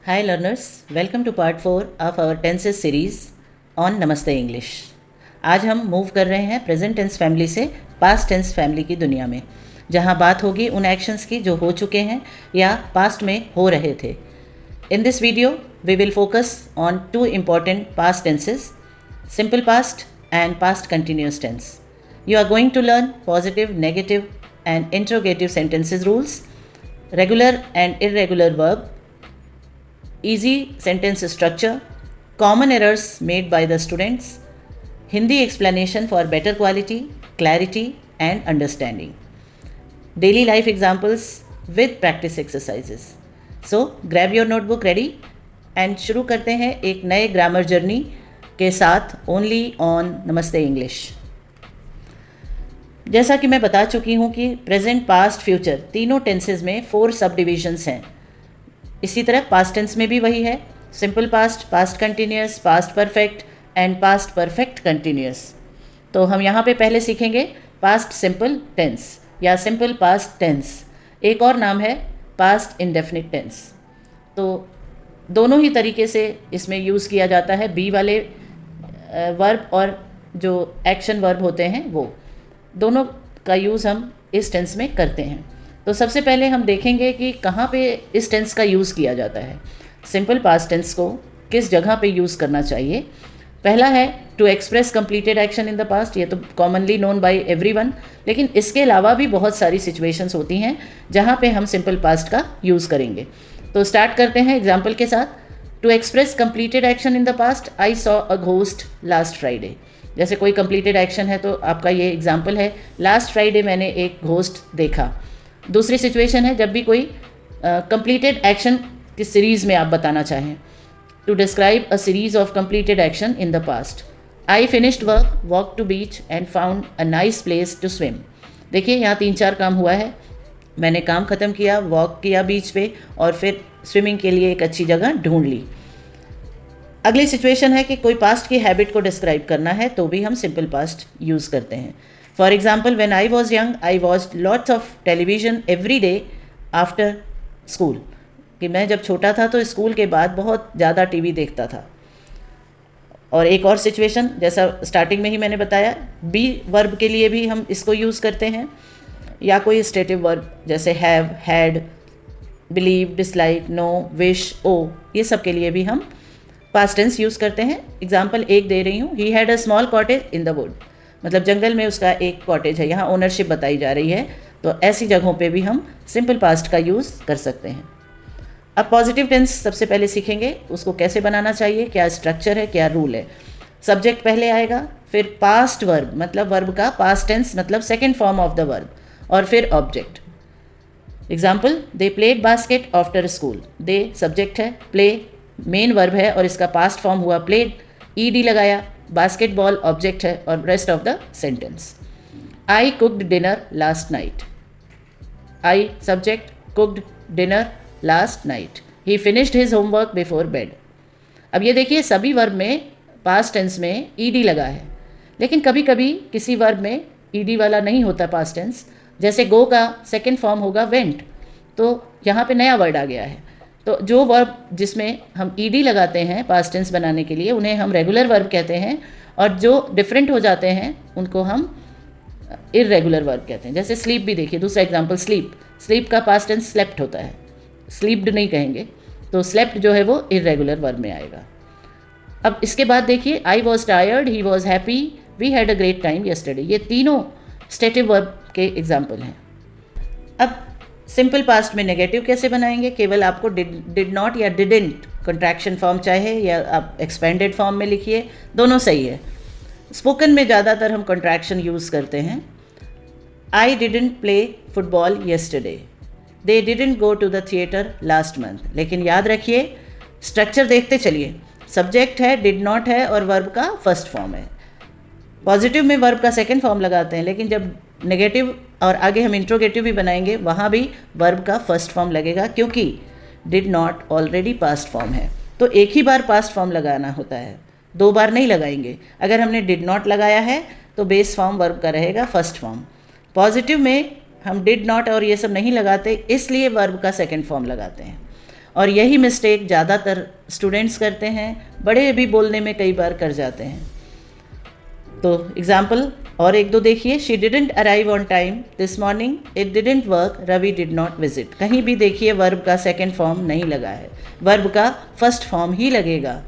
Hi learners, welcome to part 4 of our tenses series on नमस्ते English. आज हम move कर रहे हैं प्रेजेंट टेंस फैमिली से पास्ट टेंस फैमिली की दुनिया में, जहां बात होगी उन एक्शंस की जो हो चुके हैं या पास्ट में हो रहे थे। In this video we will focus on two important past tenses, simple past and past continuous tense. You are going to learn positive, negative and interrogative sentences rules, regular and irregular verb, easy sentence structure, common errors made by the students, Hindi explanation for better quality, clarity and understanding, daily life examples with practice exercises. So grab your notebook ready and शुरू करते हैं एक नए grammar journey के साथ only on नमस्ते English. जैसा कि मैं बता चुकी हूँ कि प्रेजेंट, पास्ट, फ्यूचर तीनों टेंसेज में 4 सब डिविजन्स हैं। इसी तरह पास्ट टेंस में भी वही है, simple past, past continuous, past perfect and past perfect continuous. तो हम यहाँ पे पहले सीखेंगे पास्ट सिंपल टेंस या सिंपल पास्ट टेंस। एक और नाम है पास्ट इंडेफिनिट टेंस। तो दोनों ही तरीके से इसमें यूज़ किया जाता है, बी वाले वर्ब और जो एक्शन वर्ब होते हैं वो दोनों का यूज़ हम इस टेंस में करते हैं। तो सबसे पहले हम देखेंगे कि कहाँ पे इस टेंस का यूज़ किया जाता है। सिंपल पास्ट टेंस को किस जगह पे यूज़ करना चाहिए। पहला है to express completed action in the past. ये तो कॉमनली नोन बाय एवरीवन, लेकिन इसके अलावा भी बहुत सारी सिचुएशंस होती हैं जहाँ पे हम सिंपल पास्ट का यूज़ करेंगे। तो स्टार्ट करते हैं एग्जाम्पल के साथ। To express completed action in the past, I saw a ghost last Friday. जैसे कोई कंप्लीटेड एक्शन है तो आपका ये एग्जाम्पल है, लास्ट फ्राइडे मैंने एक घोस्ट देखा। दूसरी सिचुएशन है जब भी कोई कंप्लीटेड एक्शन की सीरीज़ में आप बताना चाहें, to describe a series of completed action in the past, I finished work, walk to beach and found a nice place to swim. देखिए यहाँ 3-4 काम हुआ है। मैंने काम ख़त्म किया, वॉक किया बीच पे और फिर स्विमिंग के लिए एक अच्छी जगह ढूंढ ली। अगली सिचुएशन है कि कोई पास्ट की हैबिट को डिस्क्राइब करना है तो भी हम सिंपल पास्ट यूज़ करते हैं। For example, when I was young I watched lots of television every day after school. कि मैं जब छोटा था तो स्कूल के बाद बहुत ज़्यादा टीवी देखता था। और एक और सिचुएशन, जैसा स्टार्टिंग में ही मैंने बताया, बी वर्ब के लिए भी हम इसको यूज़ करते हैं, या कोई स्टेटिव वर्ब जैसे have, had, believe, dislike, know, wish, owe, ये सब के लिए भी हम पास्ट टेंस यूज़ करते हैं। एग्जाम्पल एक दे रही हूँ, he had a small cottage in the wood. मतलब जंगल में उसका एक कॉटेज है, यहाँ ओनरशिप बताई जा रही है। तो ऐसी जगहों पे भी हम सिंपल पास्ट का यूज़ कर सकते हैं। अब पॉजिटिव टेंस सबसे पहले सीखेंगे, उसको कैसे बनाना चाहिए, क्या स्ट्रक्चर है, क्या रूल है। सब्जेक्ट पहले आएगा, फिर पास्ट वर्ब मतलब वर्ब का पास्ट टेंस मतलब second form of the verb, और फिर object. Example, they played basket after school. They subject है, प्ले मेन वर्ब है और इसका पास्ट फॉर्म हुआ प्लेड, ईडी लगाया, बास्केटबॉल ऑब्जेक्ट है और rest of the sentence. I cooked dinner last night. I subject, cooked dinner last night, he finished his homework before bed. अब ये देखिए सभी वर्ब में पास्ट टेंस में ईडी लगा है, लेकिन कभी कभी किसी वर्ब में ईडी वाला नहीं होता पास्ट टेंस। जैसे गो का सेकेंड फॉर्म होगा वेंट, तो यहाँ पे नया वर्ड आ गया है। तो जो वर्ब जिसमें हम ईडी लगाते हैं पास्ट टेंस बनाने के लिए उन्हें हम रेगुलर वर्ब कहते हैं, और जो डिफरेंट हो जाते हैं उनको हम इर्रेगुलर वर्ब कहते हैं। जैसे स्लीप भी देखिए, दूसरा एग्जांपल स्लीप। स्लीप का पास्ट टेंस स्लेप्ट होता है, स्लीप्ड नहीं कहेंगे, तो स्लेप्ट जो है वो इर्रेगुलर वर्ब में आएगा। अब इसके बाद देखिए, I was tired, he was happy, we had a great time yesterday. ये तीनों स्टेटिव वर्ब के एग्जाम्पल हैं। अब सिंपल पास्ट में नेगेटिव कैसे बनाएंगे। केवल आपको डिड नॉट या डिडेंट कंट्रैक्शन फॉर्म चाहे या आप एक्सपेंडेड फॉर्म में लिखिए, दोनों सही है। स्पोकन में ज़्यादातर हम कंट्रैक्शन यूज़ करते हैं। I didn't play football yesterday, they didn't go to the theatre last month. लेकिन याद रखिए, स्ट्रक्चर देखते चलिए, सब्जेक्ट है, डिड नॉट है और वर्ब का फर्स्ट फॉर्म है। पॉजिटिव में वर्ब का सेकेंड फॉर्म लगाते हैं, लेकिन जब नेगेटिव और आगे हम इंट्रोगेटिव भी बनाएंगे वहाँ भी वर्ब का फर्स्ट फॉर्म लगेगा, क्योंकि did not already past form है। तो एक ही बार पास्ट फॉर्म लगाना होता है, 2 बार नहीं लगाएंगे। अगर हमने डिड नॉट लगाया है तो बेस फॉर्म वर्ब का रहेगा फर्स्ट फॉर्म। पॉजिटिव में हम डिड नॉट और ये सब नहीं लगाते, इसलिए वर्ब का सेकेंड फॉर्म लगाते हैं। और यही मिस्टेक ज़्यादातर स्टूडेंट्स करते हैं, बड़े भी बोलने में कई बार कर जाते हैं। तो एग्जाम्पल और एक दो देखिए, she didn't arrive on time this morning, it didn't work, Ravi did not visit. कहीं भी देखिए वर्ब का सेकेंड फॉर्म नहीं लगा है, वर्ब का फर्स्ट फॉर्म ही लगेगा।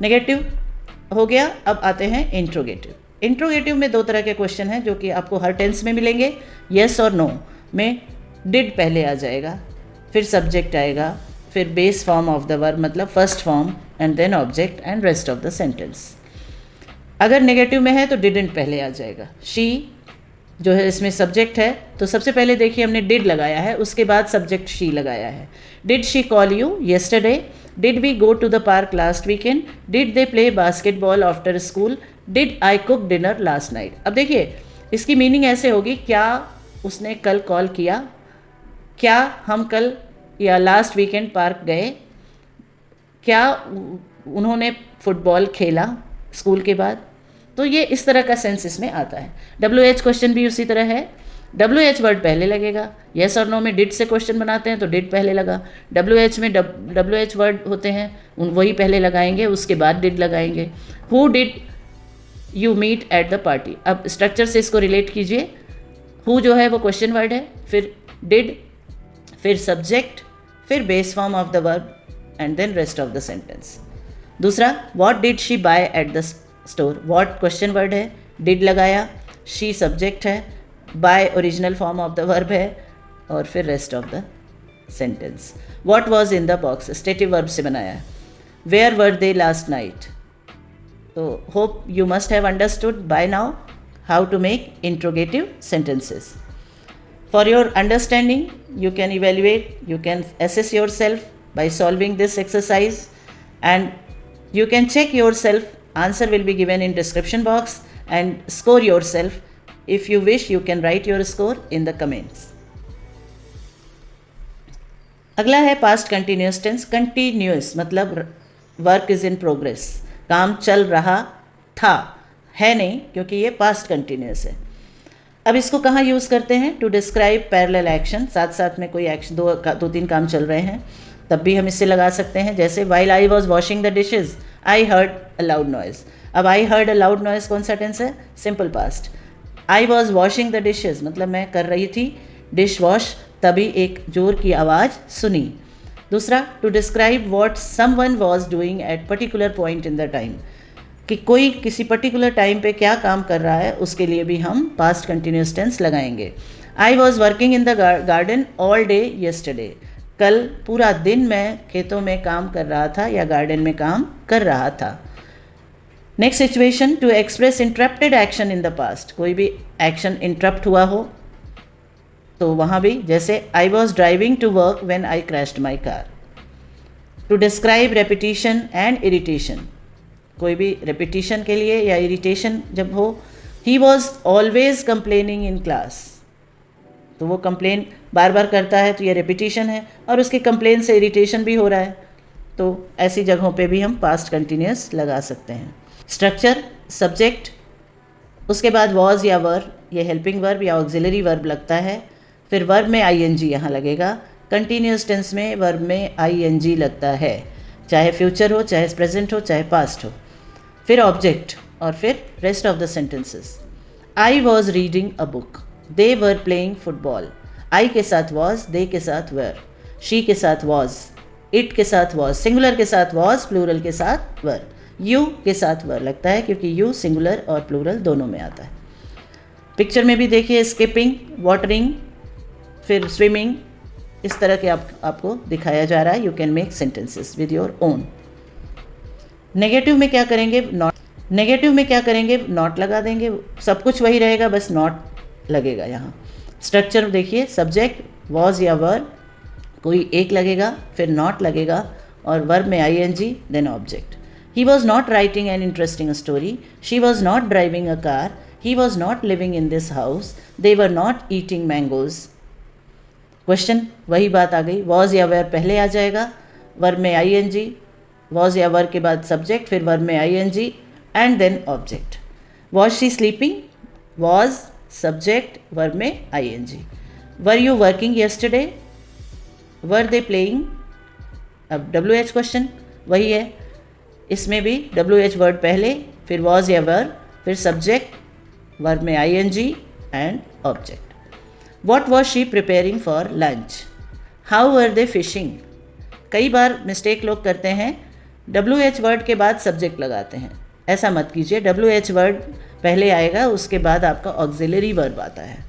नेगेटिव हो गया। अब आते हैं इंट्रोगेटिव। इंट्रोगेटिव में दो तरह के क्वेश्चन हैं जो कि आपको हर टेंस में मिलेंगे। येस और नो में डिड पहले आ जाएगा, फिर सब्जेक्ट आएगा, फिर base form of the verb मतलब first form, and then object and rest of the sentence. अगर नेगेटिव में है तो डिडंट पहले आ जाएगा। शी जो है इसमें सब्जेक्ट है, तो सबसे पहले देखिए हमने डिड लगाया है, उसके बाद सब्जेक्ट शी लगाया है। Did she call you yesterday, did we go to the park last weekend, did they play basketball after school, did I cook dinner last night. अब देखिए इसकी मीनिंग ऐसे होगी, क्या उसने कल कॉल किया, क्या हम कल या लास्ट वीकेंड पार्क गए, क्या उन्होंने फुटबॉल खेला स्कूल के बाद। तो ये इस तरह का सेंस इसमें आता है। WH क्वेश्चन भी उसी तरह है, WH वर्ड पहले लगेगा। येस और नो में डिड से क्वेश्चन बनाते हैं तो डिड पहले लगा। WH में WH वर्ड होते हैं उन वही पहले लगाएंगे, उसके बाद डिड लगाएंगे। Who did you meet at the party. अब स्ट्रक्चर से इसको रिलेट कीजिए। हु जो है वो क्वेश्चन वर्ड है, फिर डिड, फिर सब्जेक्ट, फिर base form of the verb and then rest of the sentence. दूसरा, what did she buy at the store. What question word है, डिड लगाया, शी सब्जेक्ट है, buy original form of the verb है, और फिर rest of the sentence. What was in the box stative verb से बनाया है। Where were they last night. तो hope you must have understood by now how to make interrogative sentences. For your understanding, you can evaluate, you can assess yourself by solving this exercise, and you can check yourself. Answer will be given in description box, and score yourself. If you wish, you can write your score in the comments. अगला है past continuous tense. Continuous मतलब work is in progress, काम चल रहा था, है नहीं, क्योंकि ये पास्ट कंटिन्यूस है। अब इसको कहाँ यूज़ करते हैं, टू डिस्क्राइब पैरेलल एक्शन, साथ साथ में कोई एक्शन दो तीन काम चल रहे हैं तब भी हम इससे लगा सकते हैं। जैसे while I was washing the dishes I heard a loud noise. अब I heard a loud noise कौन सा टेंस है, simple past. I was washing the dishes मतलब मैं कर रही थी डिश वॉश, तभी एक जोर की आवाज़ सुनी। दूसरा, to describe what someone was doing at particular point in the time, कि कोई किसी पर्टिकुलर टाइम पे क्या काम कर रहा है, उसके लिए भी हम पास्ट कंटिन्यूस टेंस लगाएंगे। I was working in the garden all day yesterday, कल पूरा दिन मैं खेतों में काम कर रहा था या गार्डन में काम कर रहा था। Next situation, to express interrupted action in the past, कोई भी एक्शन इंटरप्ट हुआ हो तो वहाँ भी, जैसे I was driving to work when I crashed my car. To describe repetition and irritation, कोई भी रेपिटेशन के लिए या इरिटेशन जब हो, he was always complaining in class, तो वो कंप्लेन बार बार करता है तो ये रेपिटेशन है, और उसके कंप्लेन से इरिटेशन भी हो रहा है, तो ऐसी जगहों पे भी हम पास्ट कंटिन्यूस लगा सकते हैं। स्ट्रक्चर, सब्जेक्ट, उसके बाद वॉज या वर, ये हेल्पिंग वर्ब या ऑक्सिलरी वर्ब लगता है, फिर वर्ब में आईएनजी यहाँ लगेगा। कंटिन्यूस टेंस में वर्ब में आईएनजी लगता है, चाहे फ्यूचर हो, चाहे प्रेजेंट हो, चाहे पास्ट हो। फिर ऑब्जेक्ट और फिर rest of the sentences. I was reading a book, they were playing football. I के साथ वॉज, दे के साथ वर, शी के साथ वॉज, इट के साथ वॉज, सिंगुलर के साथ वॉज, प्लूरल के साथ वर, यू के साथ वर लगता है क्योंकि यू सिंगुलर और प्लूरल दोनों में आता है। पिक्चर में भी देखिए स्किपिंग, वाटरिंग, फिर स्विमिंग, इस तरह के आपको दिखाया जा रहा है। You can make sentences with your own. Negative में क्या करेंगे, नॉट। नेगेटिव में क्या करेंगे, नॉट लगा देंगे, सब कुछ वही रहेगा, बस नॉट लगेगा यहाँ। स्ट्रक्चर देखिए, सब्जेक्ट वॉज या वर, कोई एक लगेगा, फिर नॉट लगेगा, और वर्ब में I N G, then object. He was not writing an interesting story, she was not driving a car, he was not living in this house, they were not eating mangoes. Question वही बात आ गई, was या वर पहले आ जाएगा, verb में ING, was या verb के बाद सब्जेक्ट, फिर वर्ब में ING and then object. Was she sleeping, was subject, verb में ING. Were you working yesterday, were they playing, अब WH क्वेश्चन वही है, इसमें भी WH वर्ड पहले, फिर वॉज या वर, फिर सब्जेक्ट, वर्ब में ING and object. What was she preparing for lunch, how were they fishing. कई बार मिस्टेक लोग करते हैं, WH वर्ड के बाद सब्जेक्ट लगाते हैं. ऐसा मत कीजिए, WH वर्ड पहले आएगा, उसके बाद आपका ऑक्सिलरी वर्ब आता है,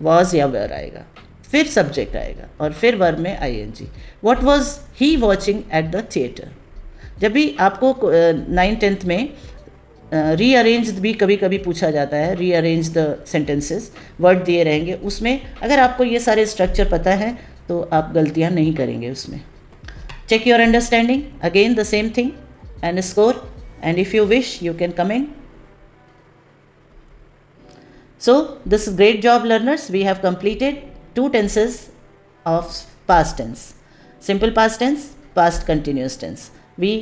वॉज या वर आएगा, फिर सब्जेक्ट आएगा और फिर वर्ब में ING. What was he watching at the theatre. जब भी आपको 9th-10th में रीअरेंज भी कभी कभी पूछा जाता है, रीअरेंज द सेंटेंसेस, वर्ड दिए रहेंगे, उसमें अगर आपको ये सारे स्ट्रक्चर पता है तो आप गलतियाँ नहीं करेंगे उसमें. Check your understanding, again the same thing and score, and if you wish you can comment. So this is great job learners, we have completed 2 tenses of past tense, simple past tense, past continuous tense. We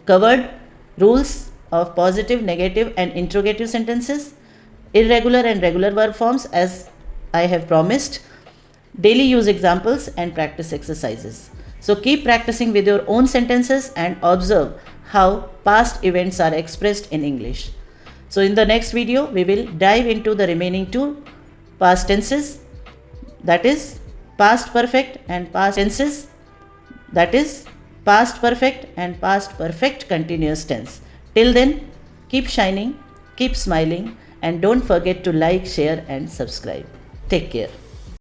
covered rules of positive, negative and interrogative sentences, irregular and regular verb forms as I have promised, daily use examples and practice exercises. So keep practicing with your own sentences and observe how past events are expressed in English. So in the next video, we will dive into the remaining 2 past tenses, that is past perfect and past tenses, that is past perfect and past perfect continuous tense. Till then, keep shining, keep smiling and don't forget to like, share and subscribe. Take care.